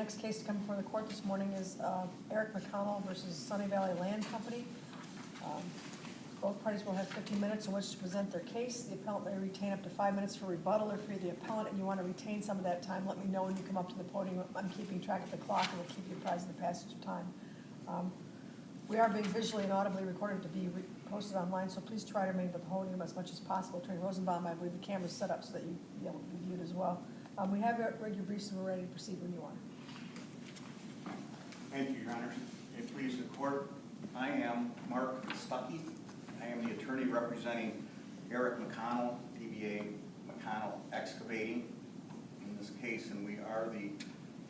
next case to come before the court this morning is Eric McConnell versus Sunny Valley Land Company. Both parties will have 15 minutes in which to present their case. The appellant may retain up to 5 minutes for rebuttal. If you're the appellant and you want to retain some of that time, let me know when you come up to the podium. I'm keeping track of the clock and will keep you apprised of the passage of time. We are being visually and audibly recorded to be posted online, so please try to remain at the podium as much as possible. Attorney Rosenbaum, I believe the camera's set up so that you'll be able to be viewed as well. We have read your briefs and we're ready to proceed when you are. Thank you, Your Honor. May it please the court, I am Mark Stuckey. I am the attorney representing Eric McConnell, DBA McConnell Excavating in this case, and we are the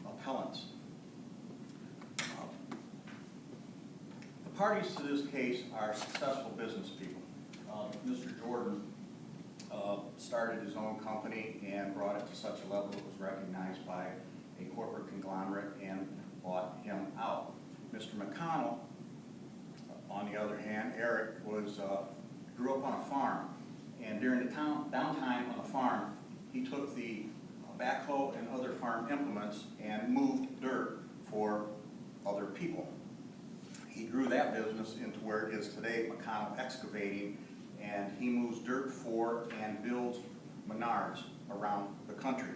appellants. The parties to this case are successful business people. Mr. Jordan started his own company and brought it to such a level it was recognized by a corporate conglomerate and bought him out. Mr. McConnell, on the other hand, Eric grew up on a farm, and during the downtime on the farm, he took the backhoe and other farm implements and moved dirt for other people. He grew that business into where it is today, McConnell Excavating, and he moves dirt for and builds Menards around the country.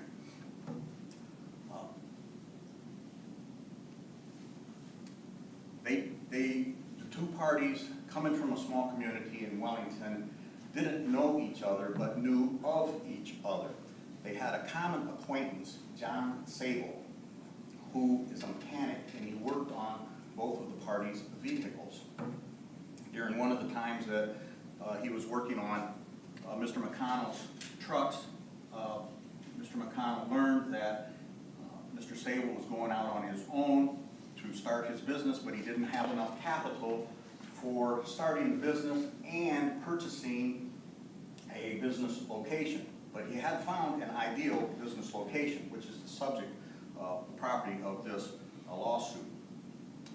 The two parties, coming from a small community in Wellington, didn't know each other, but knew of each other. They had a common acquaintance, John Sable, who is a mechanic, and he worked on both of the parties' vehicles. During one of the times that he was working on Mr. McConnell's trucks, Mr. McConnell learned that Mr. Sable was going out on his own to start his business, but he didn't have enough capital for starting the business and purchasing a business location. But he had found an ideal business location, which is the subject of the property of this lawsuit.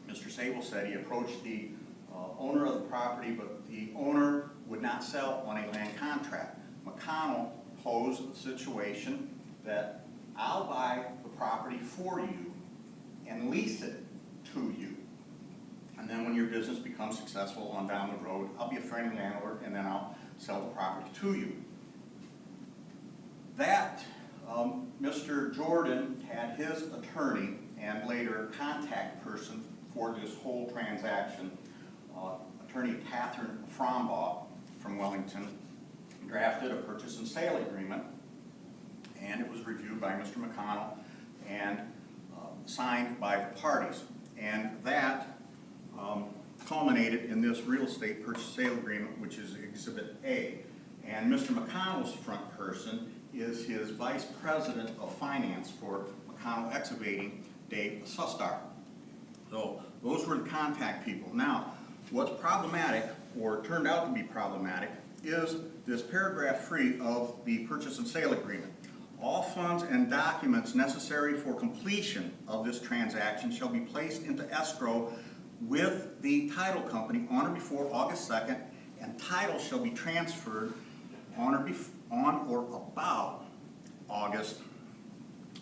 Mr. Sable said he approached the owner of the property, but the owner would not sell on a land contract. McConnell posed the situation that I'll buy the property for you and lease it to you. And then when your business becomes successful on down the road, I'll be a friendly landlord and then I'll sell the property to you. That Mr. Jordan had his attorney and later contact person for this whole transaction, attorney Catherine Frombaugh from Wellington, drafted a purchase and sale agreement, and it was reviewed by Mr. McConnell and signed by the parties. And that culminated in this real estate purchase sale agreement, which is Exhibit A. And Mr. McConnell's front person is his Vice President of Finance for McConnell Excavating, Dave Sustar. So those were the contact people. Now, what's problematic, or turned out to be problematic, is this paragraph 3 of the purchase and sale agreement. All funds and documents necessary for completion of this transaction shall be placed into escrow with the title company on or before August 2nd, and title shall be transferred on or about August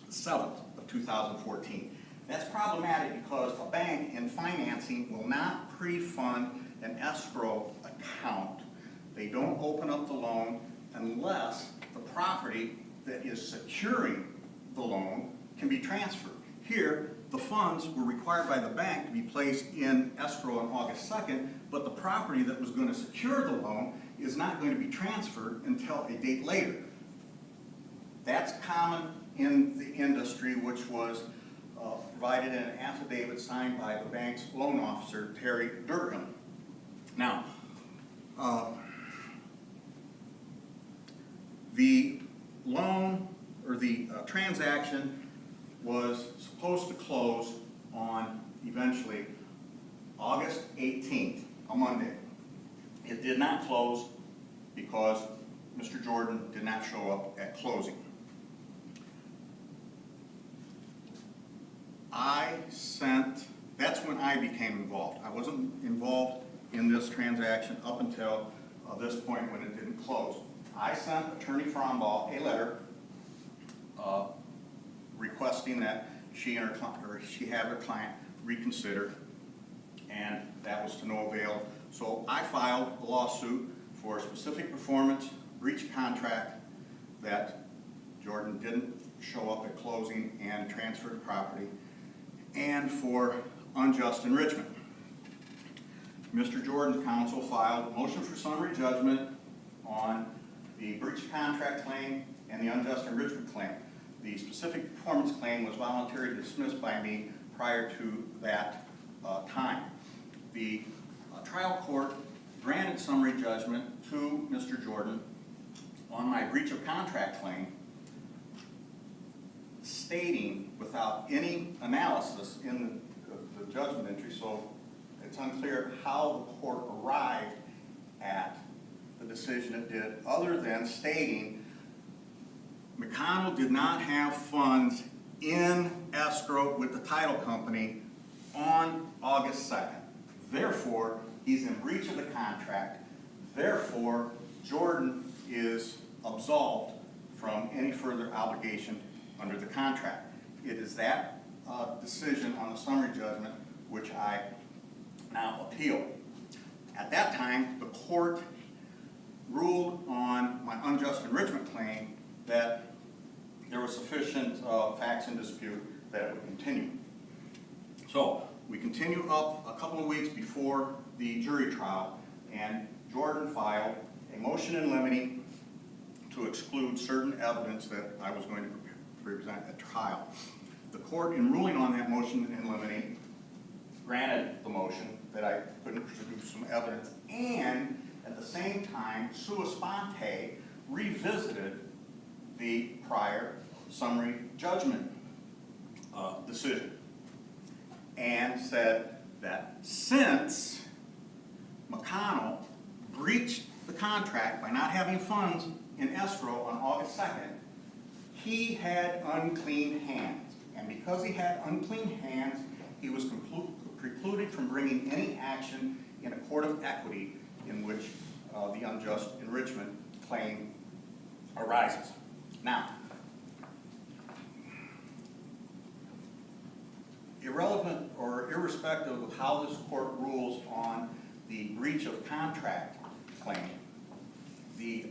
7th of 2014. That's problematic because a bank in financing will not pre-fund an escrow account. They don't open up the loan unless the property that is securing the loan can be transferred. Here, the funds were required by the bank to be placed in escrow on August 2nd, but the property that was going to secure the loan is not going to be transferred until a date later. That's common in the industry, which was provided in an affidavit signed by the bank's loan officer, Terry Durham. Now, the loan, or the transaction, was supposed to close on eventually August 18th, a Monday. It did not close because Mr. Jordan did not show up at closing. That's when I became involved. I wasn't involved in this transaction up until this point when it didn't close. I sent Attorney Frombaugh a letter requesting that she had her client reconsider, and that was to no avail. So I filed a lawsuit for specific performance, breach of contract, that Jordan didn't show up at closing and transfer the property, and for unjust enrichment. Mr. Jordan's counsel filed a motion for summary judgment on the breach of contract claim and the unjust enrichment claim. The specific performance claim was voluntarily dismissed by me prior to that time. The trial court granted summary judgment to Mr. Jordan on my breach of contract claim, stating without any analysis in the judgment entry, so it's unclear how the court arrived at the decision it did, other than stating McConnell did not have funds in escrow with the title company on August 2nd. Therefore, he's in breach of the contract. Therefore, Jordan is absolved from any further obligation under the contract. It is that decision on the summary judgment which I now appeal. At that time, the court ruled on my unjust enrichment claim that there was sufficient facts in dispute that it would continue. So we continue up a couple of weeks before the jury trial, and Jordan filed a motion in limine to exclude certain evidence that I was going to present at trial. The court, in ruling on that motion in limine, granted the motion that I couldn't produce some evidence, and at the same time, sua sponte, revisited the prior summary judgment decision, and said that since McConnell breached the contract by not having funds in escrow on August 2nd, he had unclean hands. And because he had unclean hands, he was precluded from bringing any action in a court of equity in which the unjust enrichment claim arises. Now, irrelevant or irrespective of how this court rules on the breach of contract claim, the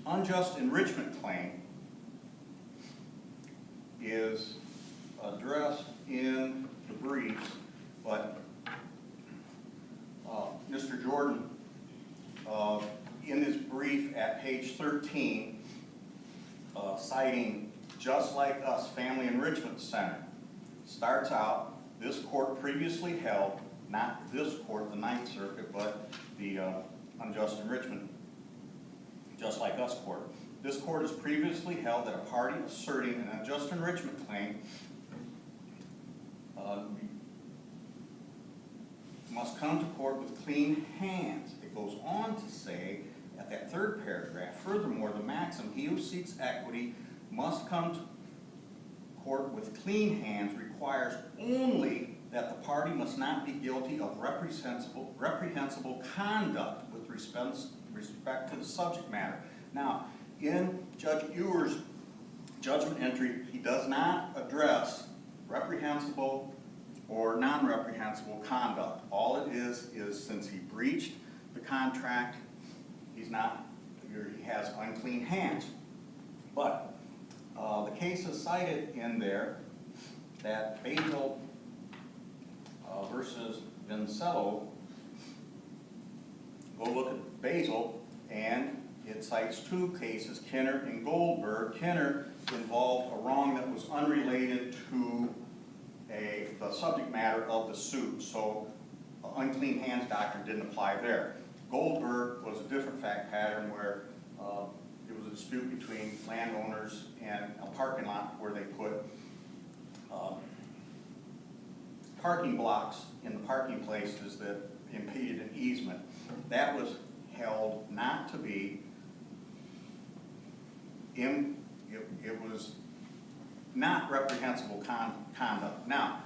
unjust enrichment claim is addressed in the briefs, but Mr. Jordan, in his brief at page 13, citing Just Like Us Family Enrichment Center, starts out, this court previously held, not this court, the Ninth Circuit, but the unjust enrichment, Just Like Us court. This court has previously held that a party asserting an unjust enrichment claim must come to court with clean hands. It goes on to say, at that third paragraph, furthermore, the maxim, he who seeks equity must come to court with clean hands, requires only that the party must not be guilty of reprehensible conduct with respect to the subject matter. Now, in Judge Ewer's judgment entry, he does not address reprehensible or non-reprehensible conduct. All it is since he breached the contract, he has unclean hands. But the cases cited in there, that Basil versus Vincello, go look at Basil, and it cites two cases, Kinner and Goldberg. Kinner involved a wrong that was unrelated to the subject matter of the suit, so unclean hands doctrine didn't apply there. Goldberg was a different fact pattern where there was a dispute between landowners and a parking lot where they put parking blocks in the parking places that impeded an easement. That was held not to be, it was not reprehensible conduct. Now,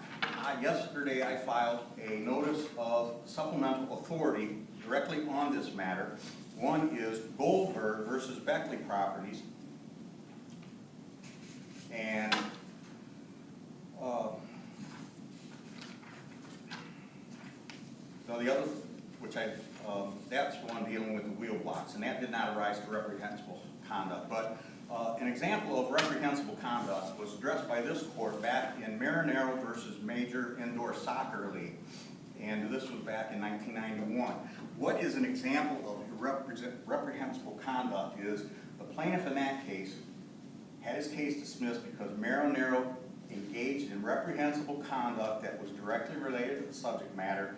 yesterday I filed a notice of supplemental authority directly on this matter. One is Goldberg versus Beckley Properties, and So the other, which that's one dealing with the wheel blocks, and that did not arise to reprehensible conduct. But an example of reprehensible conduct was addressed by this court back in Marinero versus Major Indoor Soccer League. And this was back in 1991. What is an example of reprehensible conduct is the plaintiff in that case had his case dismissed because Marinero engaged in reprehensible conduct that was directly related to the subject matter.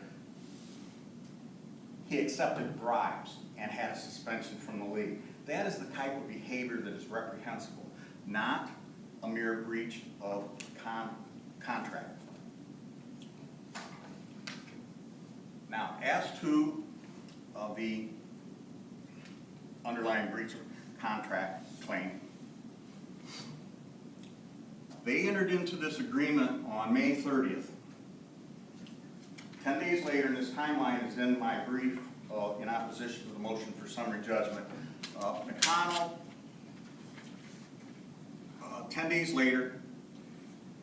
He accepted bribes and had a suspension from the league. That is the type of behavior that is reprehensible, not a mere breach of contract. Now, as to the underlying breach of contract claim, they entered into this agreement on May 30th. 10 days later, and this timeline is in my brief in opposition to the motion for summary judgment, McConnell, 10 days later,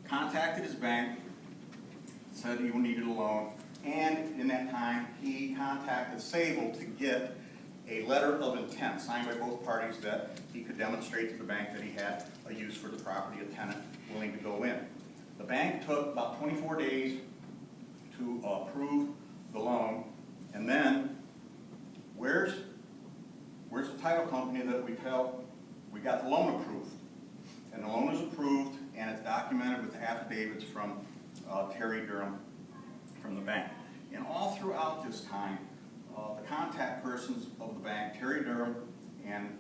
contacted his bank, said he needed a loan, and in that time, he contacted Sable to get a letter of intent signed by both parties that he could demonstrate to the bank that he had a use for the property, a tenant willing to go in. The bank took about 24 days to approve the loan, and then where's the title company that we tell we got the loan approved? And the loan is approved, and it's documented with affidavits from Terry Durham from the bank. And all throughout this time, the contact persons of the bank, Terry Durham and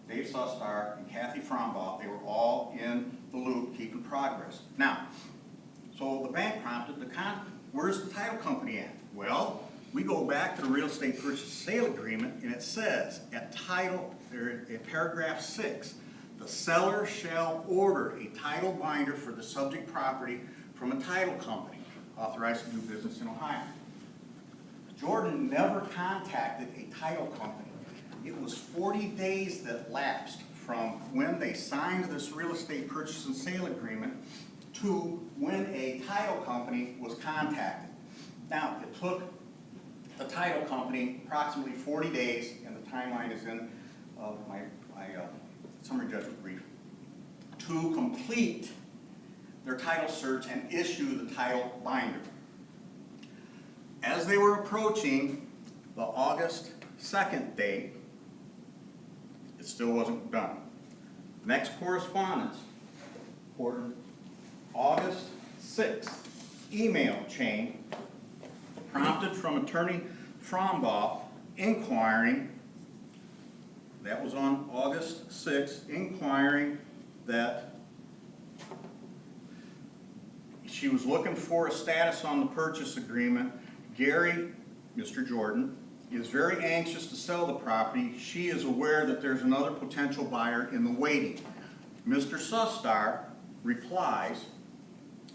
Dave Sustar and Kathy Frombaugh, they were all in the loop keeping progress. Now, so the bank prompted where's the title company at? Well, we go back to the real estate purchase sale agreement, and it says at paragraph 6, the seller shall order a title binder for the subject property from a title company authorized to do business in Ohio. Jordan never contacted a title company. It was 40 days that lapsed from when they signed this real estate purchase and sale agreement to when a title company was contacted. Now, it took the title company approximately 40 days, and the timeline is in my summary judgment brief, to complete their title search and issue the title binder. As they were approaching the August 2nd date, it still wasn't done. Next correspondence, August 6th, email chain prompted from attorney Frombaugh inquiring, that was on August 6th, inquiring that she was looking for a status on the purchase agreement. Gary, Mr. Jordan, is very anxious to sell the property. She is aware that there's another potential buyer in the waiting. Mr. Sustar replies,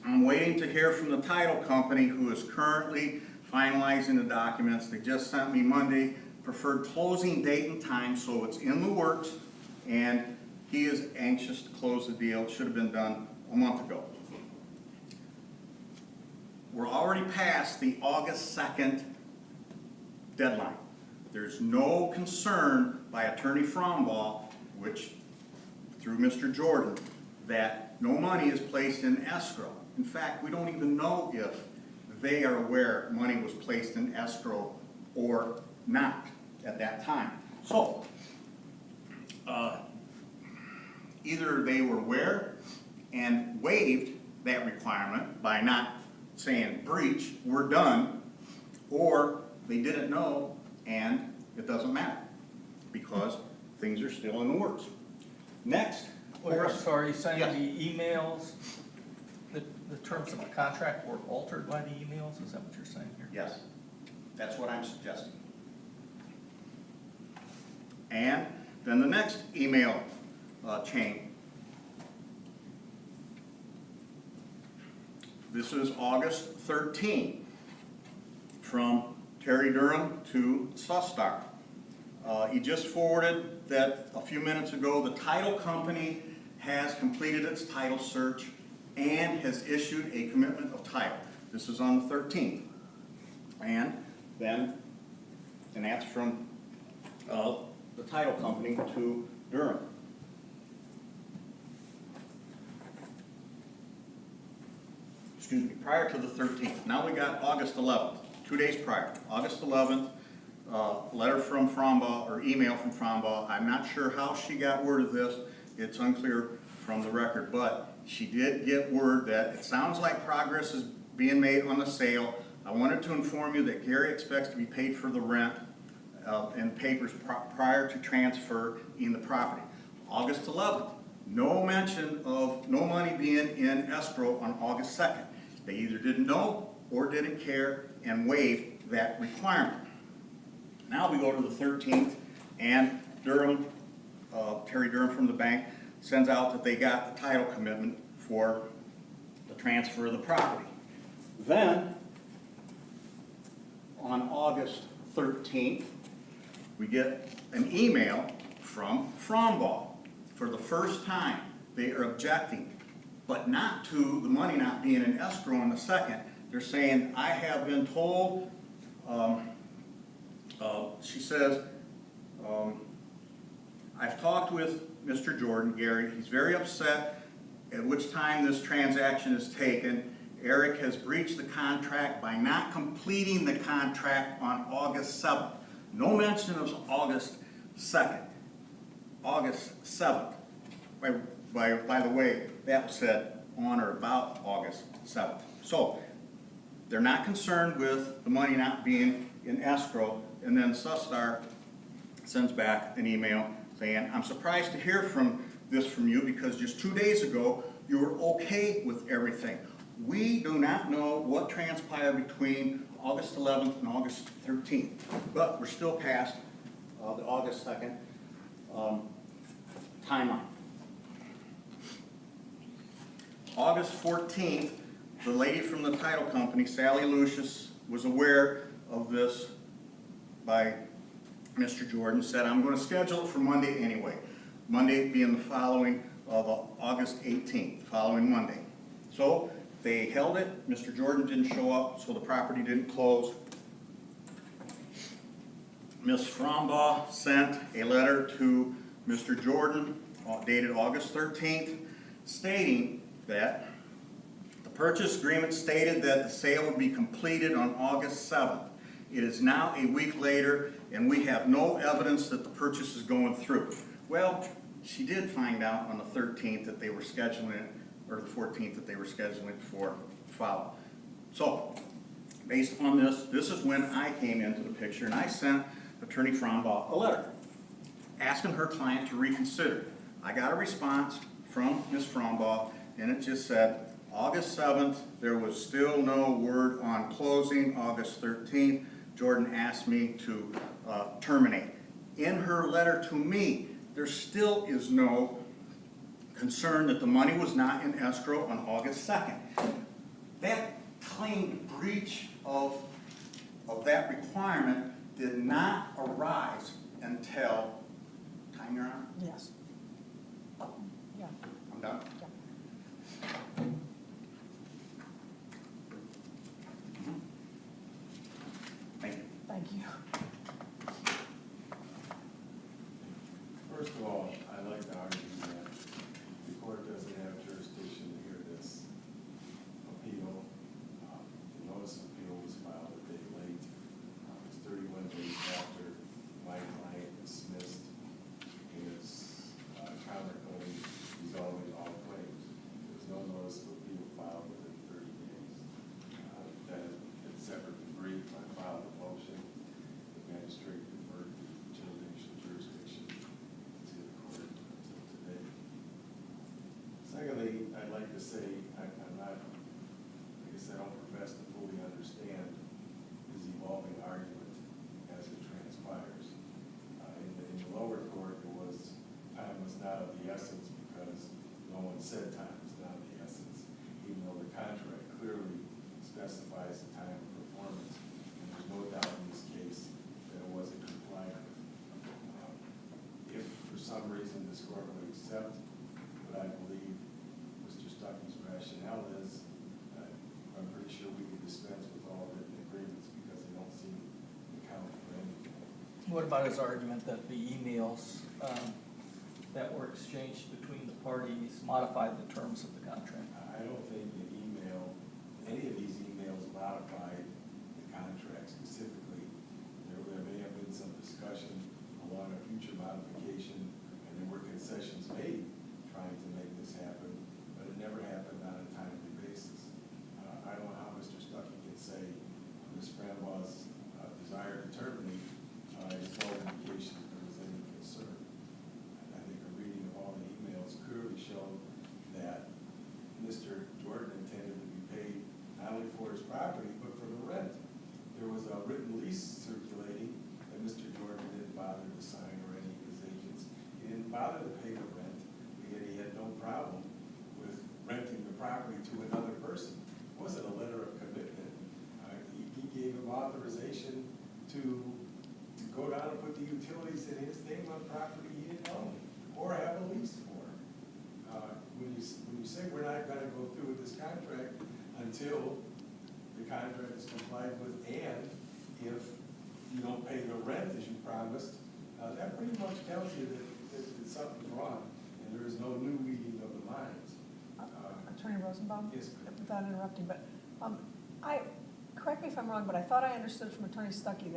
I'm waiting to hear from the title company who is currently finalizing the documents. They just sent me Monday preferred closing date and time, so it's in the works, and he is anxious to close the deal. It should have been done a month ago. We're already past the August 2nd deadline. There's no concern by attorney Frombaugh, which through Mr. Jordan, that no money is placed in escrow. In fact, we don't even know if they are aware money was placed in escrow or not at that time. So, either they were aware and waived that requirement by not saying breach, we're done, or they didn't know and it doesn't matter because things are still in the works. Next. Wait, I'm sorry, you're saying Yes. the emails, the terms of the contract were altered by the emails? Is that what you're saying here? Yes, that's what I'm suggesting. And then the next email chain. This is August 13 from Terry Durham to Sustar. He just forwarded that a few minutes ago the title company has completed its title search and has issued a commitment of title. This is on the 13th. And then, and that's from the title company to Durham. Excuse me, prior to the 13th. Now we got August 11th, 2 days prior. August 11th, letter from Frombaugh, or email from Frombaugh. I'm not sure how she got word of this. It's unclear from the record, but she did get word that it sounds like progress is being made on the sale. I wanted to inform you that Gary expects to be paid for the rent and papers prior to transfer in the property. August 11th, no mention of no money being in escrow on August 2nd. They either didn't know or didn't care and waived that requirement. Now we go to the 13th, and Durham, Terry Durham from the bank, sends out that they got the title commitment for the transfer of the property. Then, on August 13th, we get an email from Frombaugh. For the first time, they are objecting, but not to the money not being in escrow on the 2nd. They're saying, I have been told, she says, I've talked with Mr. Jordan, Gary. He's very upset at which time this transaction is taken. Eric has breached the contract by not completing the contract on August 7th. No mention of August 2nd. August 7th. By the way, that was said on or about August 7th. So, they're not concerned with the money not being in escrow, and then Sustar sends back an email saying, I'm surprised to hear from you because just 2 days ago you were okay with everything. We do not know what transpired between August 11th and August 13th, but we're still past the August 2nd timeline. August 14th, the lady from the title company, Sally Lucius, was aware of this by Mr. Jordan, said, I'm going to schedule it for Monday anyway. Monday being the following of August 18th, following Monday. So they held it. Mr. Jordan didn't show up, so the property didn't close. Ms. Frombaugh sent a letter to Mr. Jordan dated August 13th, stating that the purchase agreement stated that the sale would be completed on August 7th. It is now a week later, and we have no evidence that the purchase is going through. Well, she did find out on the 13th that they were scheduling it, or the 14th that they were scheduling it for follow. So, based on this, this is when I came into the picture, and I sent Attorney Frombaugh a letter asking her client to reconsider. I got a response from Ms. Frombaugh, and it just said, August 7th, there was still no word on closing. August 13th, Jordan asked me to terminate. In her letter to me, there still is no concern that the money was not in escrow on August 2nd. That claimed breach of that requirement did not arise until, time, Your Honor? Yes. Yeah. I'm done? Yeah. Thank you. Thank you. First of all, I'd like to argue that the court doesn't have jurisdiction to hear this appeal. The notice of appeal was filed a day late. It was 31 days after my client dismissed his counterclaim resolving all claims. There was no notice of appeal filed within 30 days. That in separate brief, I filed a motion. The magistrate deferred the jurisdiction to the court until today. Secondly, I'd like to say I'm not, I guess I don't profess to fully understand his evolving argument as it transpires. In the lower court, time was not of the essence because no one said time was not of the essence, even though the contract clearly specifies the time of performance, and there's no doubt in this case that it wasn't complied with. If for some reason this court would accept what I believe Mr. Stuckey's rationale is, I'm pretty sure we could dispense with all written agreements because they What about his argument that the emails that were exchanged between the parties modified the terms of the contract? I don't think the email, any of these emails modified the contract specifically. There may have been some discussion along a future modification, and there were concessions made trying to make this happen, but it never happened on a timely basis. I don't know how Mr. Stuckey can say Ms. Frambois' desire to terminate is no indication that there was any concern. I think a reading of all the emails clearly showed that Mr. Jordan intended to be paid not only for his property, but for the rent. There was a written lease circulating that Mr. Jordan didn't bother to sign, or any of his agents. He didn't bother to pay the rent, yet he had no problem with renting the property to another person. It wasn't a letter of commitment. He gave him authorization to go down and put the utilities in his name on property he didn't own, or have a lease for. When you say we're not gonna go through with this contract until the contract is complied with, and if you don't pay the rent as you promised, that pretty much tells you that something's wrong, and there is no new meeting of the minds. Attorney Rosenbaum? Yes, ma'am. Without interrupting, but correct me if I'm wrong, but I thought I understood from Attorney Stuckey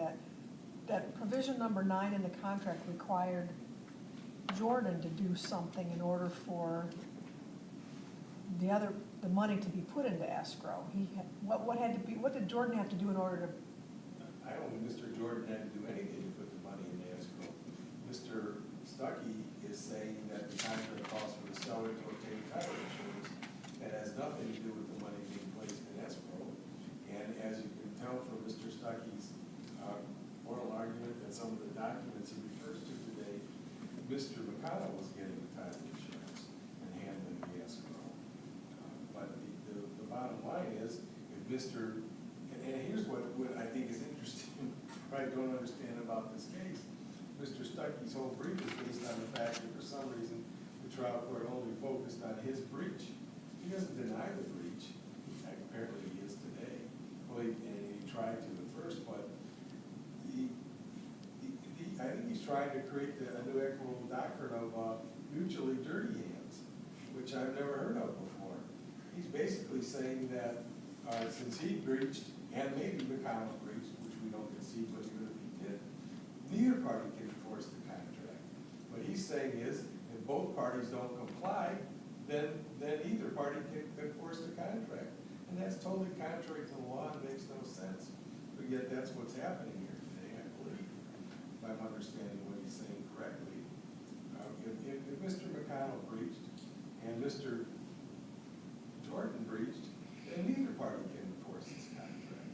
that provision number 9 in the contract required Jordan to do something in order for the money to be put into escrow. What did Jordan have to do in order to? I don't think Mr. Jordan had to do anything to put the money in escrow. Mr. Stuckey is saying that the contract calls for the seller to obtain title insurance. That has nothing to do with the money being placed in escrow. And as you can tell from Mr. Stuckey's oral argument and some of the documents he refers to today, Mr. McConnell was getting the title insurance and handling the escrow. But the bottom line is, if Mr. And here's what I think is interesting, I don't understand about this case. Mr. Stuckey's whole brief is based on the fact that for some reason the trial court only focused on his breach. He doesn't deny the breach. Apparently he is today. Well, and he tried to at first, but I think he's trying to create a new equitable doctrine of mutually dirty hands, which I've never heard of before. He's basically saying that since he breached, and maybe McConnell breached, which we don't concede, but even if he did, neither party can enforce the contract. What he's saying is, if both parties don't comply, then either party can enforce the contract. And that's totally contrary to the law and makes no sense. But yet that's what's happening here today, I believe, if I'm understanding what he's saying correctly. If Mr. McConnell breached and Mr. Jordan breached, then neither party can enforce this contract.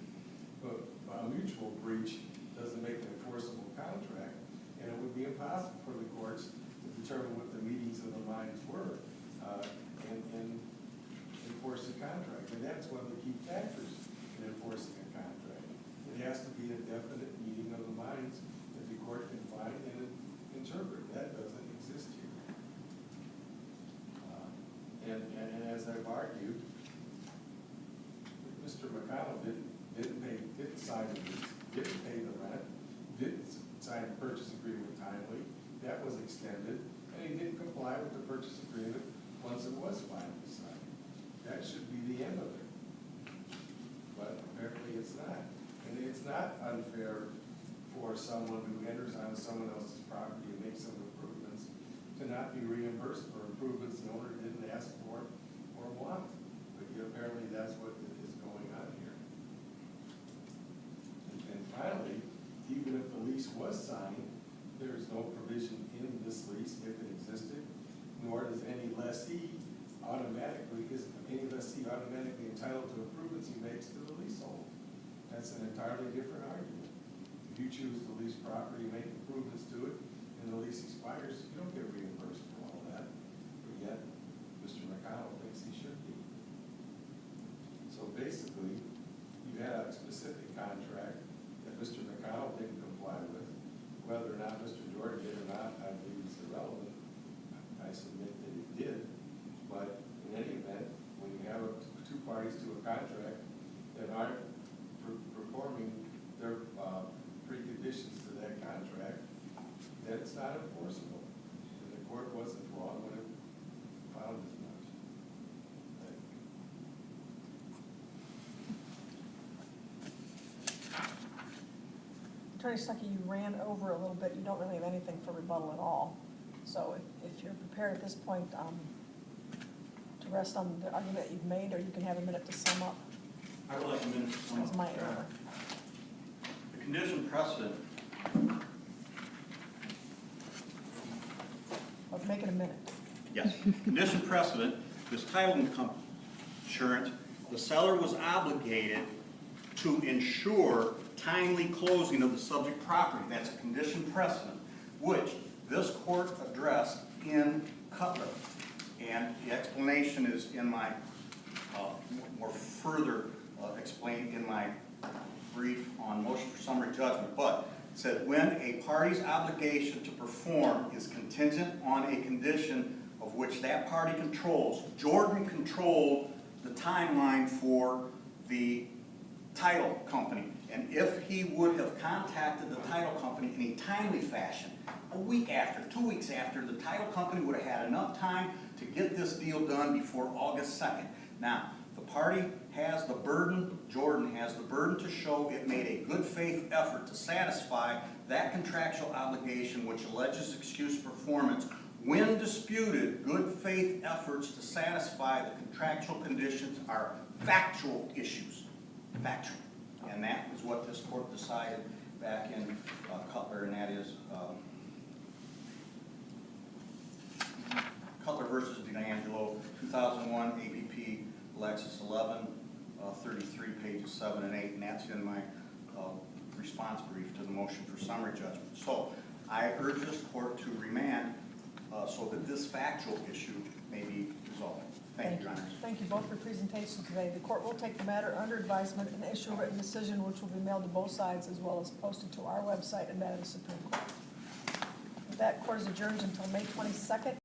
But a mutual breach doesn't make an enforceable contract, and it would be impossible for the courts to determine what the meetings of the minds were and enforce the contract. And that's one of the key factors in enforcing a contract. It has to be a definite meeting of the minds that the court can find and interpret. That doesn't exist here. And as I've argued, Mr. McConnell didn't sign the lease, didn't pay the rent, didn't sign a purchase agreement timely. That was extended, and he didn't comply with the purchase agreement once it was finally signed. That should be the end of it. But apparently it's not. And it's not unfair for someone who enters on someone else's property and makes some improvements to not be reimbursed for improvements the owner didn't ask for or want. But apparently that's what is going on here. And finally, even if the lease was signed, there is no provision in this lease, if it existed, nor does any lessee automatically entitled to improvements he makes to the leasehold. That's an entirely different argument. If you choose to lease property, make improvements to it, and the lease expires, you don't get reimbursed for all that. But yet, Mr. McConnell thinks he should be. So basically, you had a specific contract that Mr. McConnell didn't comply with. Whether or not Mr. Jordan did or not, I believe is irrelevant. I submit that he did. But in any event, when you have two parties to a contract that aren't performing their preconditions to that contract, then it's not enforceable. And the court wasn't wrong when it found as much. Thank you. Attorney Stuckey, you ran over a little bit. You don't really have anything for rebuttal at all. So if you're prepared at this point to rest on the argument you've made, or you can have a minute to sum up. I would like a minute to sum That's up. my error. The condition precedent, But make it a minute. yes, condition precedent, this title insurance, the seller was obligated to ensure timely closing of the subject property. That's a condition precedent, which this court addressed in Cutler. And the explanation is in my, more further explained in my brief on motion for summary judgment. But it said, when a party's obligation to perform is contingent on a condition of which that party controls. Jordan controlled the timeline for the title company. And if he would have contacted the title company in a timely fashion, a week after, 2 weeks after, the title company would have had enough time to get this deal done before August 2nd. Now, the party has the burden, Jordan has the burden to show it made a good faith effort to satisfy that contractual obligation which alleges excuse performance. When disputed, good faith efforts to satisfy the contractual conditions are factual issues. Factual. And that is what this court decided back in Cutler, and that is Cutler versus DeAngelo, 2001, ABP, Lexus 1133, pages 7 and 8, and that's in my response brief to the motion for summary judgment. So I urge this court to remand so that this factual issue may be resolved. Thank you, Your Honors. Thank you both for your presentation today. The court will take the matter under advisement and issue a written decision which will be mailed to both sides as well as posted to our website and that of the Supreme Court. With that, court is adjourned until May 22nd.